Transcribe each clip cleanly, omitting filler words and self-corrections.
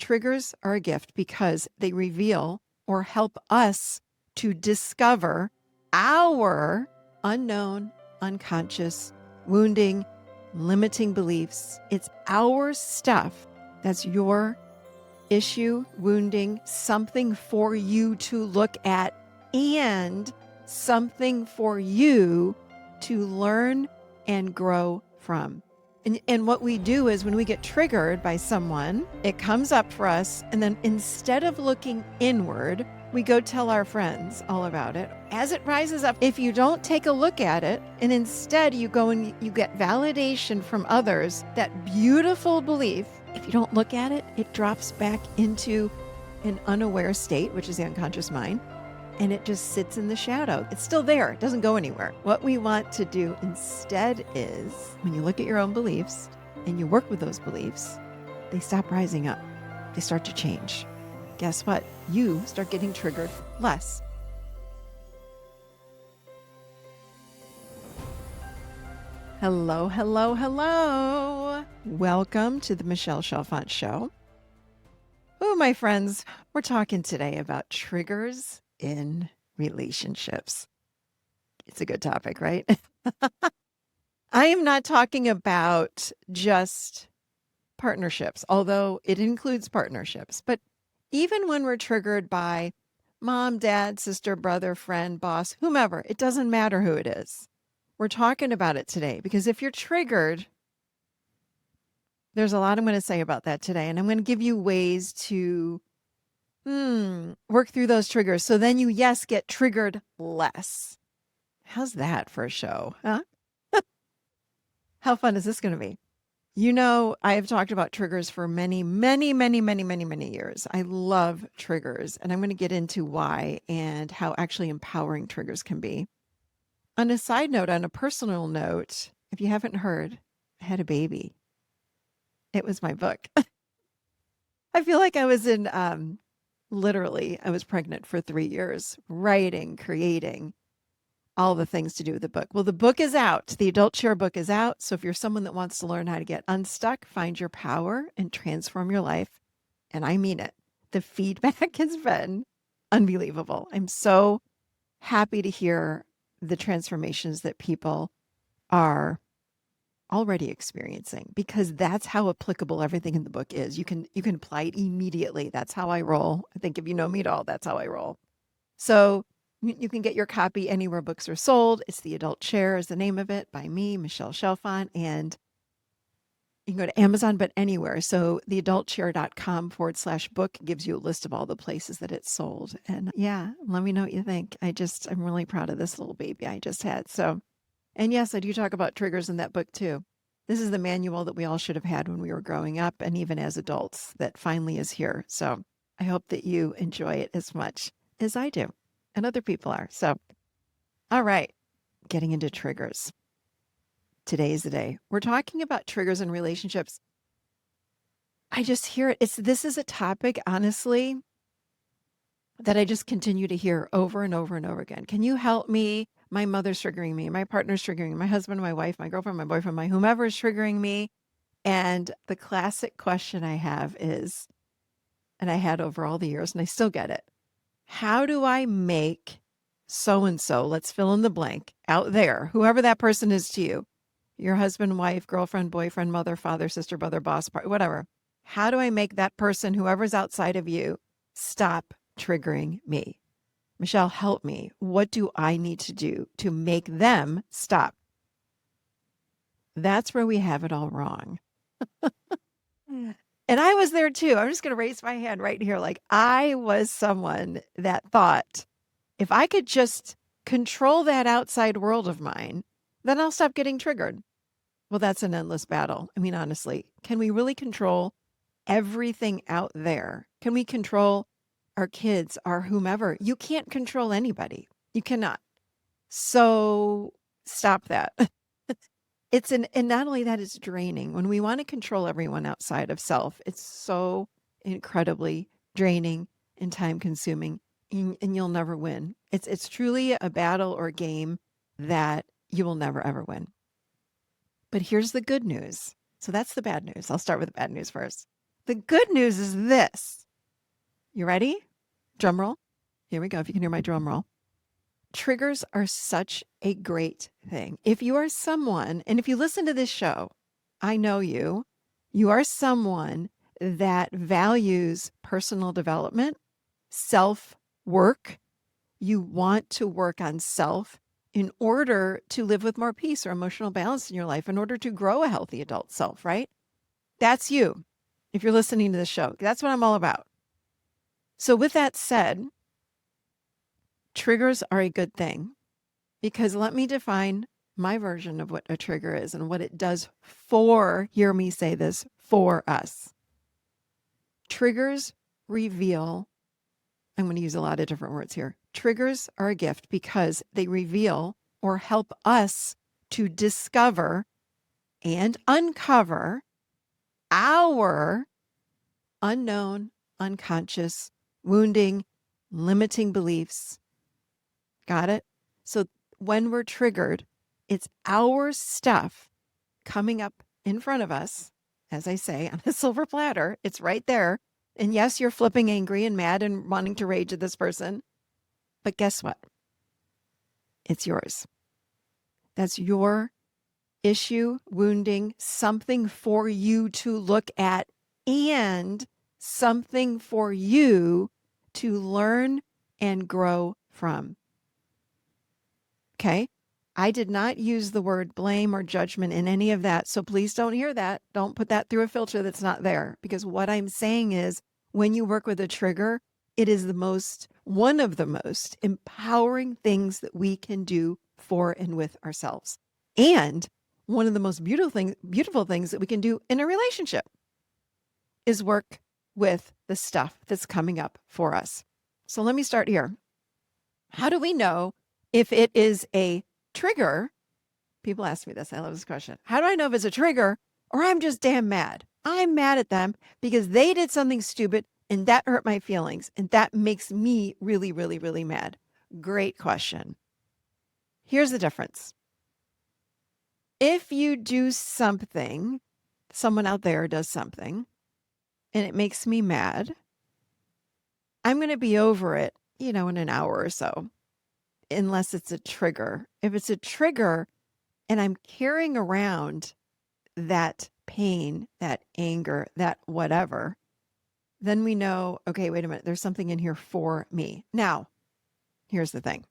triggers are a gift because they reveal or help us to discover our unknown, unconscious, wounding, limiting beliefs. It's our stuff. That's your issue, wounding, something for you to look at and something for you to learn and grow from. And what we do is when we get triggered by someone, it comes up for us. And then instead of looking inward, we go tell our friends all about it. As it rises up, if you don't take a look at it, and instead you go and you get validation from others, that beautiful belief, if you don't look at it, it drops back into an unaware state, which is the unconscious mind. And it just sits in the shadow. It's still there. It doesn't go anywhere. What we want to do instead is when you look at your own beliefs and you work with those beliefs, they stop rising up. They start to change. Guess what? You start getting triggered less. Hello, hello, hello. Welcome to the Michelle Chalfant Show. Oh, my friends, we're talking today about triggers in relationships. It's a good topic, right? I am not talking about just partnerships, although it includes partnerships. But even when we're triggered by mom, dad, sister, brother, friend, boss, whomever, it doesn't matter who it is. We're talking about it today because if you're triggered, there's a lot I'm going to say about that today. And I'm going to give you ways to work through those triggers. So then you, yes, get triggered less. How's that for a show? Huh? How fun is this going to be? You know, I have talked about triggers for many, many, many, many, many, many years. I love triggers, and I'm going to get into why and how actually empowering triggers can be. On a side note, on a personal note, if you haven't heard, I had a baby. It was my book. I feel like I was in literally, I was pregnant for 3 years, writing, creating, all the things to do with the book. Well, the book is out. The Adult Chair book is out. So if you're someone that wants to learn how to get unstuck, find your power, and transform your life, and I mean it, the feedback has been unbelievable. I'm so happy to hear the transformations that people are already experiencing, because that's how applicable everything in the book is. You can apply it immediately. That's how I roll. I think if you know me at all, that's how I roll. So you can get your copy anywhere books are sold. It's The Adult Chair is the name of it, by me, Michelle Chalfant, and you can go to Amazon, but anywhere. So theadultchair.com/book gives you a list of all the places that it's sold. And yeah, let me know what you think. I'm really proud of this little baby I just had. So, and yes, I do talk about triggers in that book too. This is the manual that we all should have had when we were growing up, and even as adults, that finally is here. So I hope that you enjoy it as much as I do and other people are. So, all right, getting into triggers. Today is the day. We're talking about triggers in relationships. I just hear it. This is a topic, honestly, that I just continue to hear over and over and over again. Can you help me? My mother's triggering me. My partner's triggering me. My husband, my wife, my girlfriend, my boyfriend, my whomever is triggering me. And the classic question I have is, and I had over all the years, and I still get it. How do I make so-and-so, let's fill in the blank, out there, whoever that person is to you, your husband, wife, girlfriend, boyfriend, mother, father, sister, brother, boss, whatever. How do I make that person, whoever's outside of you, stop triggering me? Michelle, help me. What do I need to do to make them stop? That's where we have it all wrong. And I was there too. I'm just going to raise my hand right here. Like, I was someone that thought, if I could just control that outside world of mine, then I'll stop getting triggered. Well, that's an endless battle. I mean, honestly, can we really control everything out there? Can we control our kids, our whomever? You can't control anybody. You cannot. So stop that. And not only that, it's draining. When we want to control everyone outside of self, it's so incredibly draining and time consuming, and you'll never win. It's truly a battle or a game that you will never, ever win. But here's the good news. So that's the bad news. I'll start with the bad news first. The good news is this. You ready? Drum roll. Here we go. If you can hear my drum roll. Triggers are such a great thing. If you are someone, and if you listen to this show, I know you are someone that values personal development, self work. You want to work on self in order to live with more peace or emotional balance in your life, in order to grow a healthy adult self, right? That's you. If you're listening to this show, that's what I'm all about. So, with that said, triggers are a good thing because let me define my version of what a trigger is and what it does for, hear me say this, for us. Triggers reveal, I'm going to use a lot of different words here. Triggers are a gift because they reveal or help us to discover and uncover our unknown, unconscious, wounding, limiting beliefs. Got it? So when we're triggered, it's our stuff coming up in front of us, as I say, on a silver platter. It's right there. And yes, you're flipping angry and mad and wanting to rage at this person. But guess what? It's yours. That's your issue, wounding, something for you to look at and something for you to learn and grow from. Okay? I did not use the word blame or judgment in any of that. So please don't hear that. Don't put that through a filter that's not there. Because what I'm saying is when you work with a trigger, it is one of the most empowering things that we can do for and with ourselves. And one of the most beautiful things that we can do in a relationship is work with the stuff that's coming up for us. So let me start here. How do we know if it is a trigger? People ask me this. I love this question. How do I know if it's a trigger or I'm just damn mad? I'm mad at them because they did something stupid and that hurt my feelings. And that makes me really, really, really mad. Great question. Here's the difference. If you do something, someone out there does something, and it makes me mad, I'm going to be over it, in an hour or so, unless it's a trigger. If it's a trigger and I'm carrying around that pain, that anger, that whatever, then we know, okay, wait a minute, there's something in here for me. Now, here's the thing.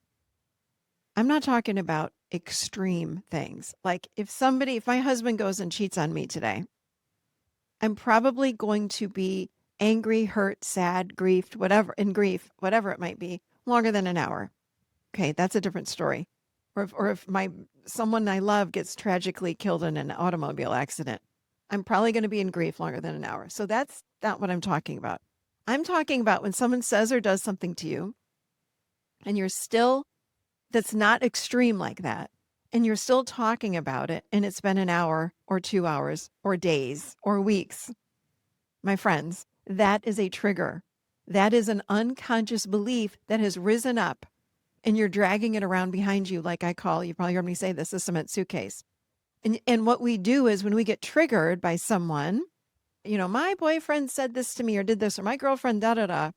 I'm not talking about extreme things. Like if my husband goes and cheats on me today, I'm probably going to be angry, hurt, sad, grief, whatever it might be, longer than an hour. Okay, that's a different story. Or if someone I love gets tragically killed in an automobile accident, I'm probably going to be in grief longer than an hour. So that's not what I'm talking about. I'm talking about when someone says or does something to you and that's not extreme like that, and you're still talking about it, and it's been an hour or 2 hours or days or weeks. My friends, that is a trigger. That is an unconscious belief that has risen up, and you're dragging it around behind you, like you probably heard me say this, a cement suitcase. And what we do is when we get triggered by someone, my boyfriend said this to me or did this, or my girlfriend, da-da-da,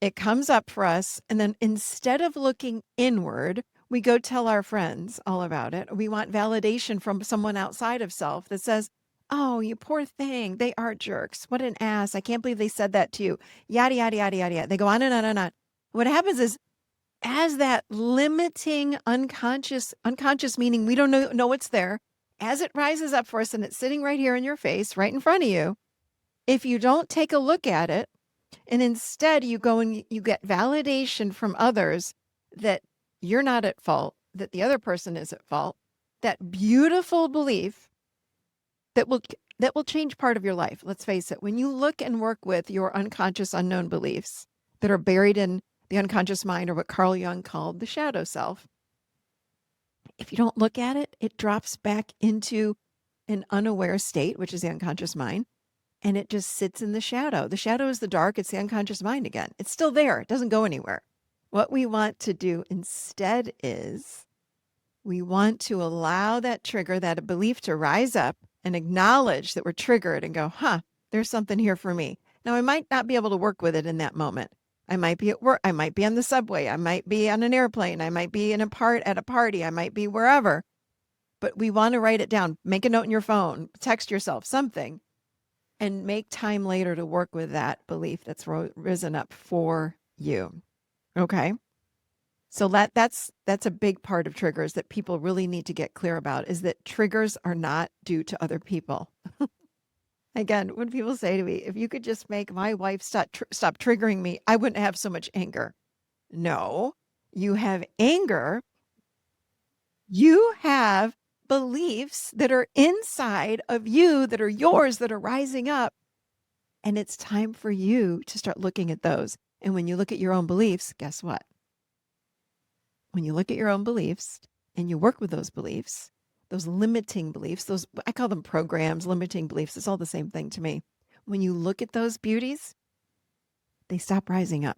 it comes up for us. And then instead of looking inward, we go tell our friends all about it. We want validation from someone outside of self that says, oh, you poor thing. They are jerks. What an ass. I can't believe they said that to you. Yada, yada, yada, yada, yada. They go on and on and on. What happens is as that limiting unconscious meaning we don't know it's there, as it rises up for us and it's sitting right here in your face, right in front of you, if you don't take a look at it, and instead you go and you get validation from others that you're not at fault, that the other person is at fault, that beautiful belief that will change part of your life. Let's face it. When you look and work with your unconscious unknown beliefs that are buried in the unconscious mind, or what Carl Jung called the shadow self, if you don't look at it, it drops back into an unaware state, which is the unconscious mind. And it just sits in the shadow. The shadow is the dark. It's the unconscious mind again. It's still there. It doesn't go anywhere. What we want to do instead is we want to allow that trigger, that belief to rise up and acknowledge that we're triggered and go, There's something here for me. Now, I might not be able to work with it in that moment. I might be at work. I might be on the subway. I might be on an airplane. I might be at a party. I might be wherever. But we want to write it down. Make a note in your phone. Text yourself something, and make time later to work with that belief that's risen up for you. Okay. So that's a big part of triggers that people really need to get clear about, is that triggers are not due to other people. Again, when people say to me, if you could just make my wife stop triggering me, I wouldn't have so much anger. No, you have anger. You have beliefs that are inside of you, that are yours, that are rising up. And it's time for you to start looking at those. And when you look at your own beliefs, guess what? When you look at your own beliefs and you work with those beliefs, those limiting beliefs, those, I call them programs, limiting beliefs, it's all the same thing to me. When you look at those beauties, they stop rising up.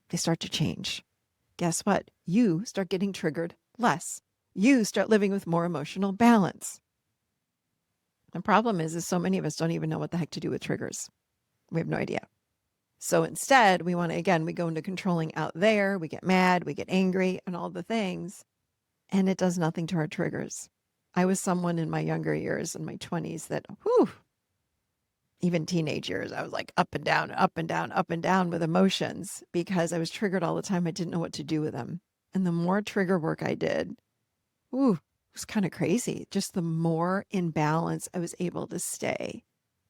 They start to change. Guess what? You start getting triggered less. You start living with more emotional balance. The problem is so many of us don't even know what the heck to do with triggers. We have no idea. So instead, we want to, again, we go into controlling out there. We get mad, we get angry, and all the things. And it does nothing to our triggers. I was someone in my younger years, in my 20s, that, even teenage years, I was like up and down, up and down, up and down with emotions because I was triggered all the time. I didn't know what to do with them. And the more trigger work I did, it was kind of crazy. Just the more in balance I was able to stay.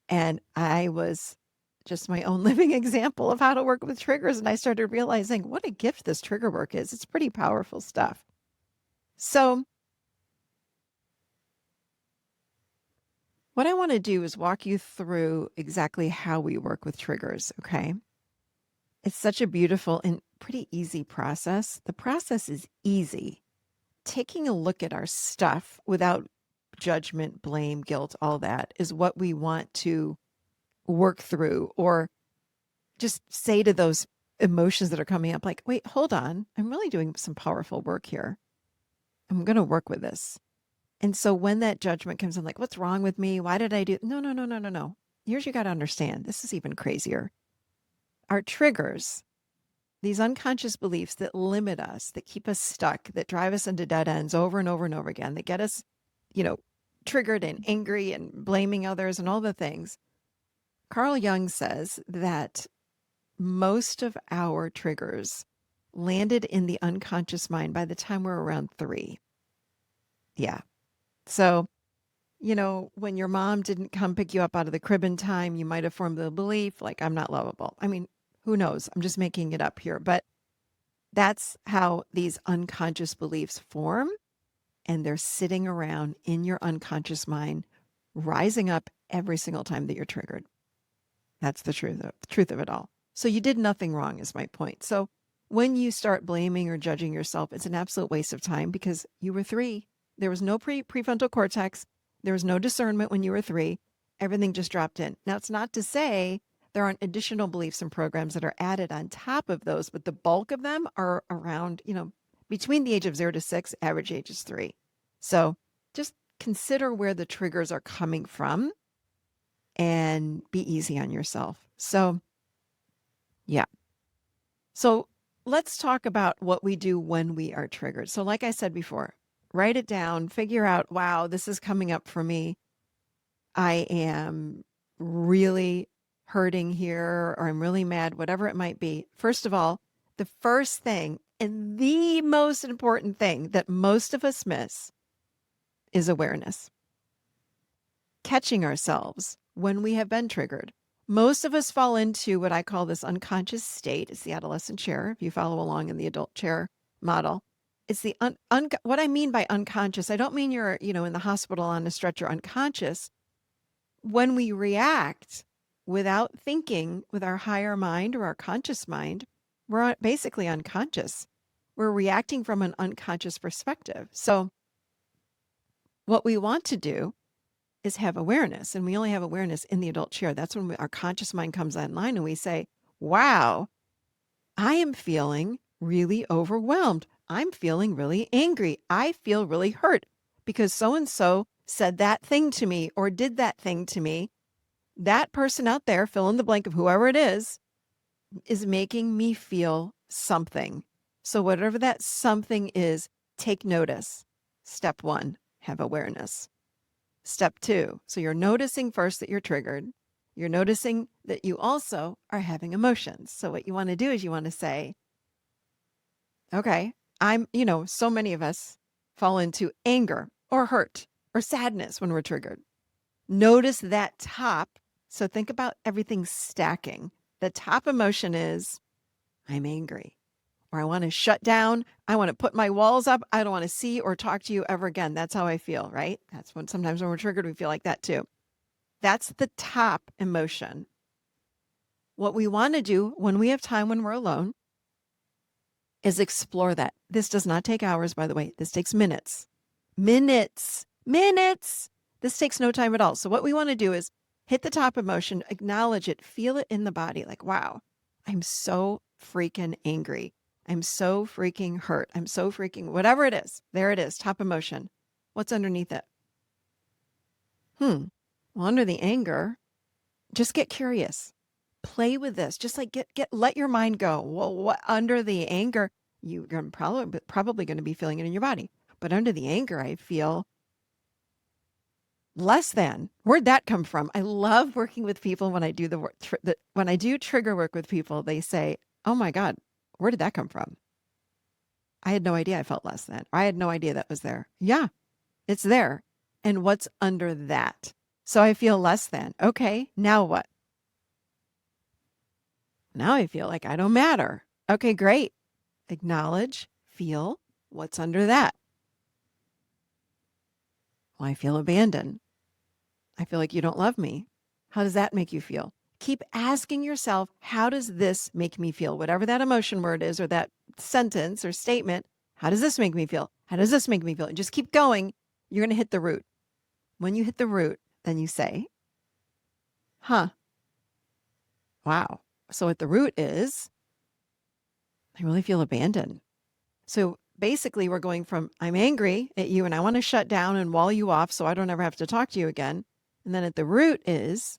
And I was just my own living example of how to work with triggers. And I started realizing what a gift this trigger work is. It's pretty powerful stuff. So what I want to do is walk you through exactly how we work with triggers, okay? It's such a beautiful and pretty easy process. The process is easy. Taking a look at our stuff without judgment, blame, guilt, all that is what we want to work through, or just say to those emotions that are coming up, like, wait, hold on. I'm really doing some powerful work here. I'm going to work with this. And so when that judgment comes in, like, what's wrong with me? Why did I do? No, no, no, no, no, no. Here's, you got to understand, this is even crazier. Our triggers, these unconscious beliefs that limit us, that keep us stuck, that drive us into dead ends over and over and over again, that get us, triggered and angry and blaming others and all the things. Carl Jung says that most of our triggers landed in the unconscious mind by the time we're around 3. Yeah. So, when your mom didn't come pick you up out of the crib in time, you might have formed the belief, like, I'm not lovable. I mean, who knows? I'm just making it up here. But that's how these unconscious beliefs form. And they're sitting around in your unconscious mind, rising up every single time that you're triggered. That's the truth of it all. So you did nothing wrong is my point. So when you start blaming or judging yourself, it's an absolute waste of time because you were 3. There was no prefrontal cortex. There was no discernment when you were 3. Everything just dropped in. Now, it's not to say there aren't additional beliefs and programs that are added on top of those, but the bulk of them are around, between the age of 0 to 6, average age is 3. So just consider where the triggers are coming from and be easy on yourself. So, yeah. So let's talk about what we do when we are triggered. So like I said before, write it down, figure out, wow, this is coming up for me. I am really hurting here, or I'm really mad, whatever it might be. First of all, the first thing and the most important thing that most of us miss is awareness. Catching ourselves when we have been triggered. Most of us fall into what I call this unconscious state. It's the adolescent chair, if you follow along in the adult chair model. It's the what I mean by unconscious. I don't mean you're, in the hospital on a stretcher unconscious. When we react without thinking with our higher mind or our conscious mind, we're basically unconscious. We're reacting from an unconscious perspective. So what we want to do is have awareness, and we only have awareness in the adult chair. That's when our conscious mind comes online and we say, wow, I am feeling really overwhelmed. I'm feeling really angry. I feel really hurt because so-and-so said that thing to me or did that thing to me. That person out there, fill in the blank of whoever it is making me feel something. So whatever that something is, take notice. Step 1, have awareness. Step 2, so you're noticing first that you're triggered. You're noticing that you also are having emotions. So what you want to do is you want to say, okay, so many of us fall into anger or hurt or sadness when we're triggered. Notice that top. So think about everything stacking. The top emotion is, I'm angry, or I want to shut down. I want to put my walls up. I don't want to see or talk to you ever again. That's how I feel, right? That's when sometimes when we're triggered, we feel like that too. That's the top emotion. What we want to do when we have time, when we're alone, is explore that. This does not take hours, by the way. This takes minutes. Minutes. Minutes. This takes no time at all. So what we want to do is hit the top emotion, acknowledge it, feel it in the body. Like, wow, I'm so freaking angry. I'm so freaking hurt. I'm so freaking, whatever it is. There it is, top emotion. What's underneath it? Well, under the anger, just get curious. Play with this. Just like let your mind go. Well, what under the anger, you're probably going to be feeling it in your body. But under the anger, I feel less than. Where'd that come from? I love working with people when I do the work. When I do trigger work with people, they say, "Oh my God, where did that come from? I had no idea I felt less than. I had no idea that was there." Yeah, it's there. And what's under that? So I feel less than. Okay, now what? Now I feel like I don't matter. Okay, great. Acknowledge, feel what's under that. Well, I feel abandoned. I feel like you don't love me. How does that make you feel? Keep asking yourself, how does this make me feel? Whatever that emotion word is, or that sentence or statement, how does this make me feel? How does this make me feel? And just keep going. You're going to hit the root. When you hit the root, then you say, huh, wow. So at the root is, I really feel abandoned. So basically, we're going from, I'm angry at you and I want to shut down and wall you off so I don't ever have to talk to you again. And then at the root is,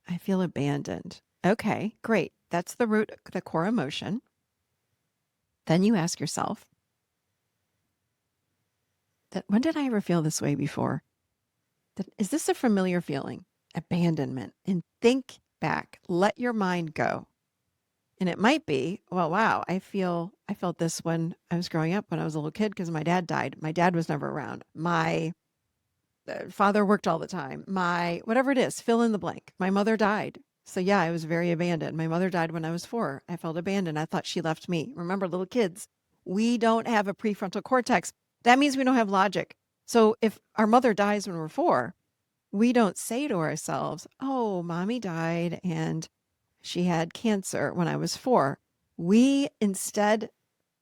I feel abandoned. Okay, great. That's the root, the core emotion. Then you ask yourself, when did I ever feel this way before? Is this a familiar feeling? Abandonment. And think back. Let your mind go. And it might be, well, wow, I felt this when I was growing up, when I was a little kid, because my dad died. My dad was never around. My father worked all the time. Whatever it is, fill in the blank. My mother died. So yeah, I was very abandoned. My mother died when I was 4. I felt abandoned. I thought she left me. Remember, little kids, we don't have a prefrontal cortex. That means we don't have logic. So if our mother dies when we're 4, we don't say to ourselves, oh, mommy died and she had cancer when I was 4. We instead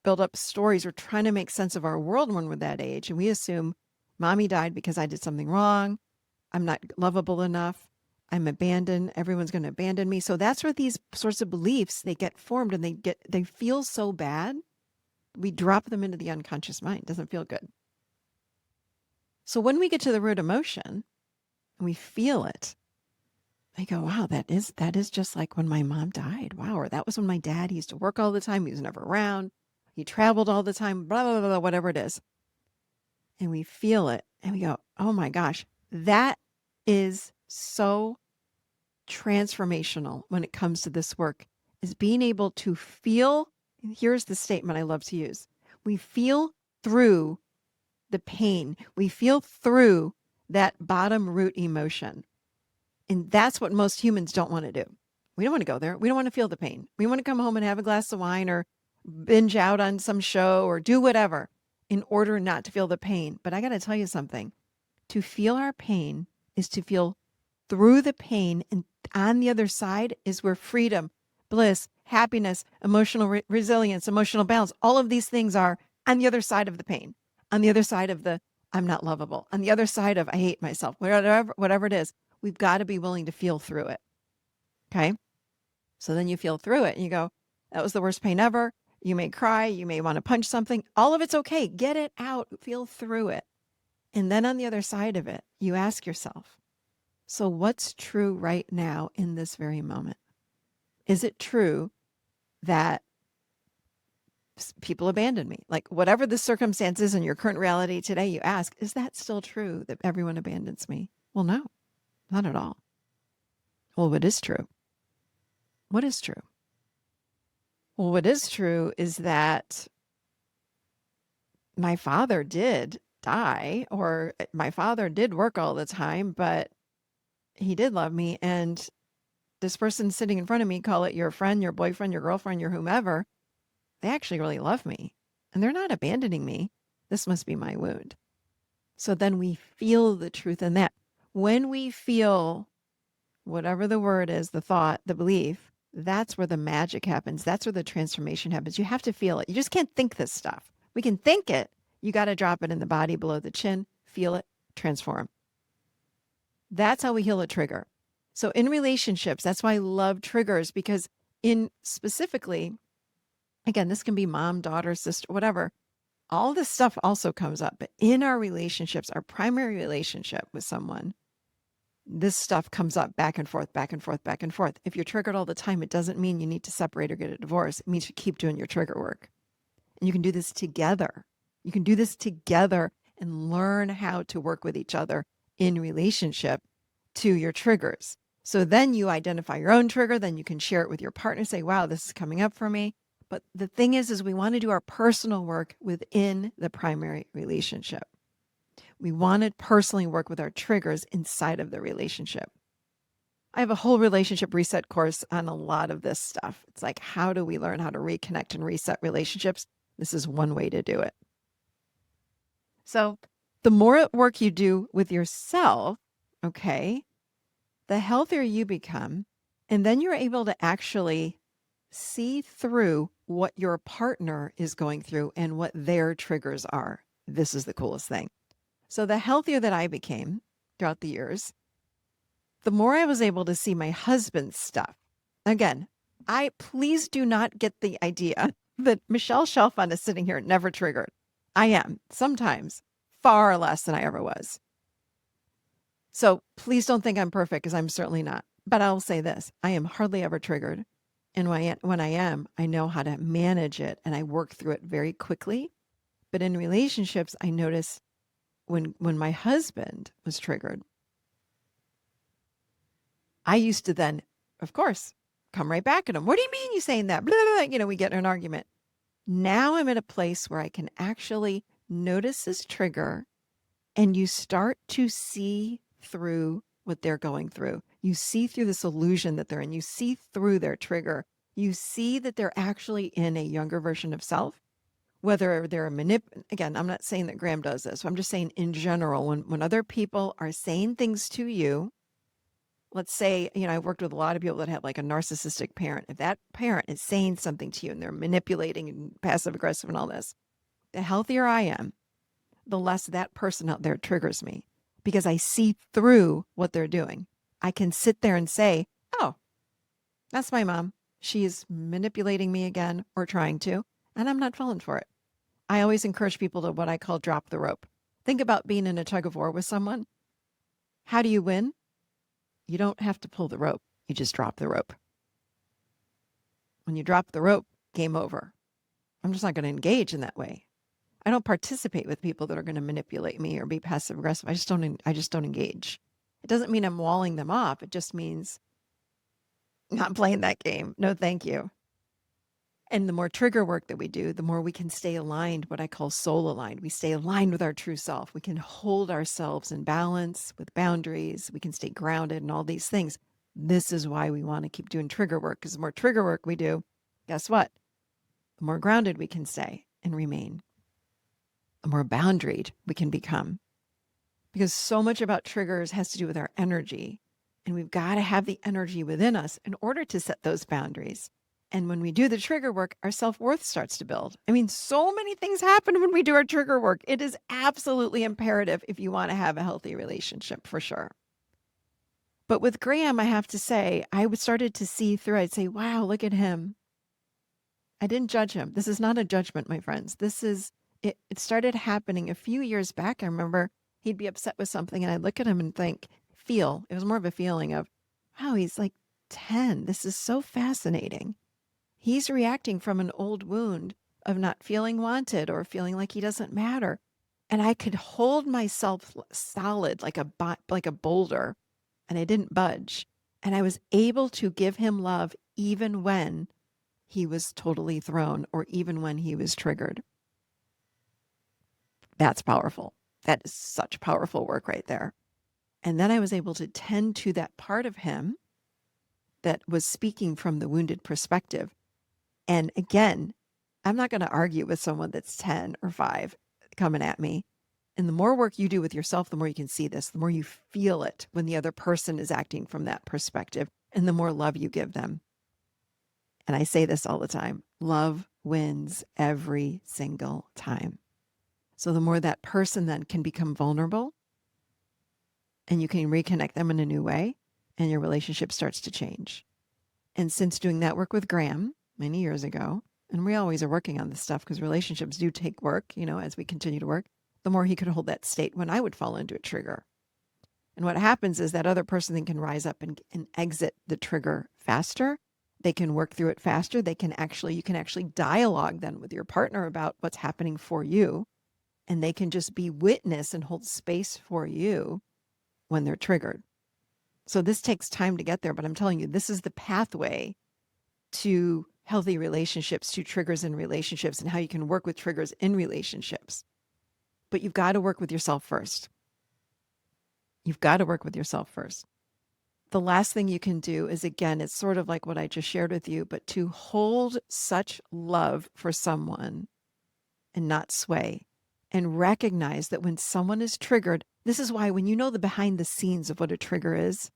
build up stories. We're trying to make sense of our world when we're that age. And we assume mommy died because I did something wrong. I'm not lovable enough. I'm abandoned. Everyone's going to abandon me. So that's where these sorts of beliefs, they get formed and they feel so bad. We drop them into the unconscious mind. It doesn't feel good. So when we get to the root emotion and we feel it, I go, wow, that is just like when my mom died. Wow. Or that was when my dad, he used to work all the time. He was never around. He traveled all the time, blah, blah, blah, blah, whatever it is. And we feel it and we go, oh my gosh, that is so transformational when it comes to this work, is being able to feel. Here's the statement I love to use. We feel through the pain. We feel through that bottom root emotion. And that's what most humans don't want to do. We don't want to go there. We don't want to feel the pain. We want to come home and have a glass of wine or binge out on some show or do whatever in order not to feel the pain. But I got to tell you something. To feel our pain is to feel through the pain. And on the other side is where freedom, bliss, happiness, emotional resilience, emotional balance, all of these things are on the other side of the pain, on the other side of the I'm not lovable, on the other side of I hate myself, whatever it is. We've got to be willing to feel through it. Okay. So then you feel through it and you go, that was the worst pain ever. You may cry. You may want to punch something. All of it's okay. Get it out. Feel through it. And then on the other side of it, you ask yourself, So, what's true right now in this very moment? Is it true that people abandon me? Like, whatever the circumstances in your current reality today, you ask, is that still true that everyone abandons me? Well, no, not at all. Well, what is true? What is true? Well, what is true is that my father did die, or my father did work all the time, but he did love me. And this person sitting in front of me, call it your friend, your boyfriend, your girlfriend, your whomever, they actually really love me and they're not abandoning me. This must be my wound. So then we feel the truth in that. When we feel whatever the word is, the thought, the belief, that's where the magic happens. That's where the transformation happens. You have to feel it. You just can't think this stuff. We can think it. You got to drop it in the body below the chin, feel it, transform. That's how we heal a trigger. So in relationships, that's why I love triggers, because in specifically, again, this can be mom, daughter, sister, whatever. All this stuff also comes up. But in our relationships, our primary relationship with someone, this stuff comes up back and forth, back and forth, back and forth. If you're triggered all the time, it doesn't mean you need to separate or get a divorce. It means you keep doing your trigger work. And you can do this together. You can do this together and learn how to work with each other in relationship to your triggers. So then you identify your own trigger, then you can share it with your partner, say, wow, this is coming up for me. But the thing is we want to do our personal work within the primary relationship. We want to personally work with our triggers inside of the relationship. I have a whole relationship reset course on a lot of this stuff. It's like, how do we learn how to reconnect and reset relationships? This is one way to do it. So the more work you do with yourself, okay, the healthier you become. And then you're able to actually see through what your partner is going through and what their triggers are. This is the coolest thing. So the healthier that I became throughout the years, the more I was able to see my husband's stuff. Again, please do not get the idea that Michelle Chalfant is sitting here never triggered. I am sometimes far less than I ever was. So please don't think I'm perfect, because I'm certainly not. But I'll say this, I am hardly ever triggered. And when I am, I know how to manage it and I work through it very quickly. But in relationships, I notice when my husband was triggered, I used to then, of course, come right back at him. What do you mean you saying that? Blah, blah, blah. We get in an argument. Now I'm at a place where I can actually notice his trigger, and you start to see through what they're going through. You see through this illusion that they're in. You see through their trigger. You see that they're actually in a younger version of self, whether they're again, I'm not saying that Graham does this. I'm just saying in general, when other people are saying things to you, let's say, I've worked with a lot of people that have like a narcissistic parent. If that parent is saying something to you and they're manipulating and passive aggressive and all this, the healthier I am, the less that person out there triggers me, because I see through what they're doing. I can sit there and say, oh, that's my mom. She is manipulating me again, or trying to, and I'm not falling for it. I always encourage people to what I call drop the rope. Think about being in a tug of war with someone. How do you win? You don't have to pull the rope. You just drop the rope. When you drop the rope, game over. I'm just not going to engage in that way. I don't participate with people that are going to manipulate me or be passive aggressive. I just don't engage. It doesn't mean I'm walling them off. It just means not playing that game. No, thank you. And the more trigger work that we do, the more we can stay aligned, what I call soul aligned. We stay aligned with our true self. We can hold ourselves in balance with boundaries. We can stay grounded and all these things. This is why we want to keep doing trigger work, because the more trigger work we do, guess what? The more grounded we can stay and remain. The more boundaried we can become. Because so much about triggers has to do with our energy. And we've got to have the energy within us in order to set those boundaries. And when we do the trigger work, our self-worth starts to build. I mean, so many things happen when we do our trigger work. It is absolutely imperative if you want to have a healthy relationship, for sure. But with Graham, I have to say, I started to see through. I'd say, wow, look at him. I didn't judge him. This is not a judgment, my friends. It started happening a few years back. I remember he'd be upset with something and I'd look at him and think, feel. It was more of a feeling of, wow, he's like 10. This is so fascinating. He's reacting from an old wound of not feeling wanted or feeling like he doesn't matter. And I could hold myself solid like a boulder, and I didn't budge. And I was able to give him love even when he was totally thrown or even when he was triggered. That's powerful. That is such powerful work right there. And then I was able to tend to that part of him that was speaking from the wounded perspective. And again, I'm not going to argue with someone that's 10 or 5 coming at me. And the more work you do with yourself, the more you can see this, the more you feel it when the other person is acting from that perspective, and the more love you give them. And I say this all the time, love wins every single time. So the more that person then can become vulnerable and you can reconnect them in a new way, and your relationship starts to change. And since doing that work with Graham many years ago, and we always are working on this stuff because relationships do take work, as we continue to work, the more he could hold that state when I would fall into a trigger. And what happens is that other person then can rise up and exit the trigger faster. They can work through it faster. You can actually dialogue then with your partner about what's happening for you. And they can just be witness and hold space for you when they're triggered. So this takes time to get there, but I'm telling you, this is the pathway to healthy relationships, to triggers in relationships, and how you can work with triggers in relationships. But you've got to work with yourself first. You've got to work with yourself first. The last thing you can do is, again, it's sort of like what I just shared with you, but to hold such love for someone and not sway, and recognize that when someone is triggered, this is why when you know the behind the scenes of what a trigger is,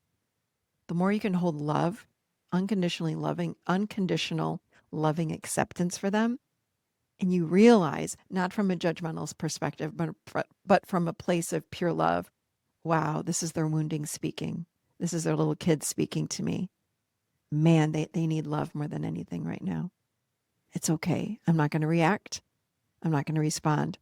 the more you can hold love, unconditional loving acceptance for them, and you realize, not from a judgmental perspective, but from a place of pure love, wow, this is their wounding speaking. This is their little kid speaking to me. Man, they need love more than anything right now. It's okay. I'm not going to react. I'm not going to respond.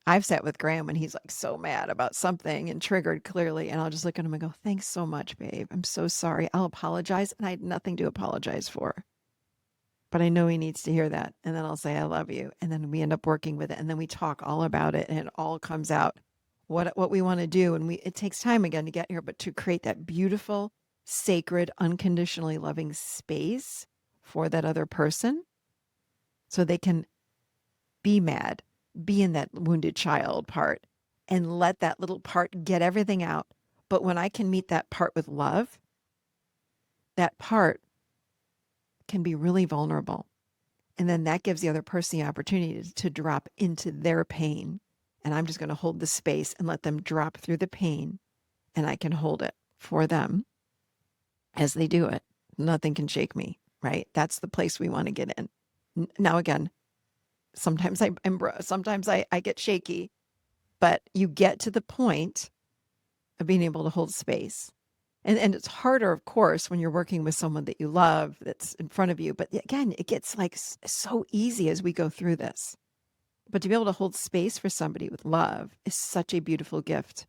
I've sat with Graham when he's like so mad about something and triggered clearly, and I'll just look at him and go, thanks so much, babe. I'm so sorry. I'll apologize. And I had nothing to apologize for. But I know he needs to hear that. And then I'll say, I love you. And then we end up working with it. And then we talk all about it, and it all comes out what we want to do. And it takes time again to get here, but to create that beautiful, sacred, unconditionally loving space for that other person so they can be mad, be in that wounded child part, and let that little part get everything out. But when I can meet that part with love, that part can be really vulnerable. And then that gives the other person the opportunity to drop into their pain. And I'm just going to hold the space and let them drop through the pain. And I can hold it for them as they do it. Nothing can shake me, right? That's the place we want to get in. Now, again, sometimes I get shaky, but you get to the point of being able to hold space. And it's harder, of course, when you're working with someone that you love that's in front of you. But again, it gets like so easy as we go through this. But to be able to hold space for somebody with love is such a beautiful gift.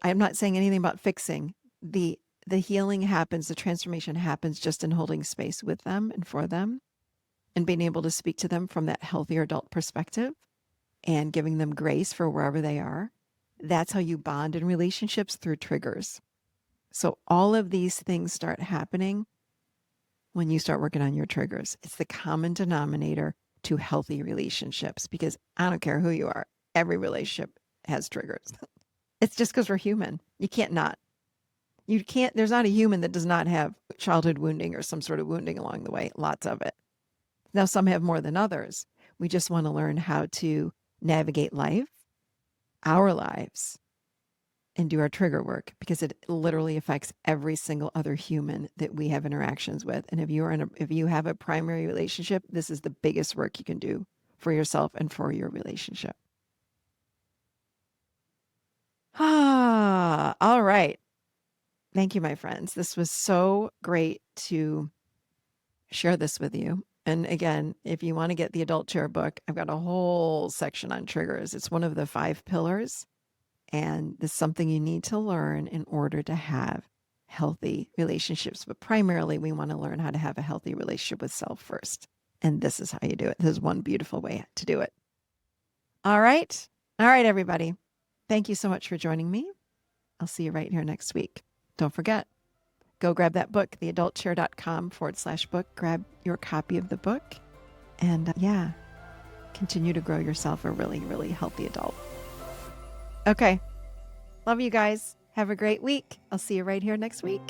I'm not saying anything about fixing. The healing happens, the transformation happens just in holding space with them and for them, and being able to speak to them from that healthier adult perspective and giving them grace for wherever they are. That's how you bond in relationships, through triggers. So all of these things start happening when you start working on your triggers. It's the common denominator to healthy relationships, because I don't care who you are, every relationship has triggers. It's just because we're human. You can't not. There's not a human that does not have childhood wounding or some sort of wounding along the way. Lots of it. Now, some have more than others. We just want to learn how to navigate life, our lives, and do our trigger work, because it literally affects every single other human that we have interactions with. And if you have a primary relationship, this is the biggest work you can do for yourself and for your relationship. All right. Thank you, my friends. This was so great to share this with you. And again, if you want to get the Adult Chair book, I've got a whole section on triggers. It's one of the 5 pillars. And this is something you need to learn in order to have healthy relationships. But primarily, we want to learn how to have a healthy relationship with self first. And this is how you do it. This is one beautiful way to do it. All right. All right, everybody. Thank you so much for joining me. I'll see you right here next week. Don't forget, go grab that book, theadultchair.com/book. Grab your copy of the book. And continue to grow yourself a really, really healthy adult. Okay. Love you guys. Have a great week. I'll see you right here next week.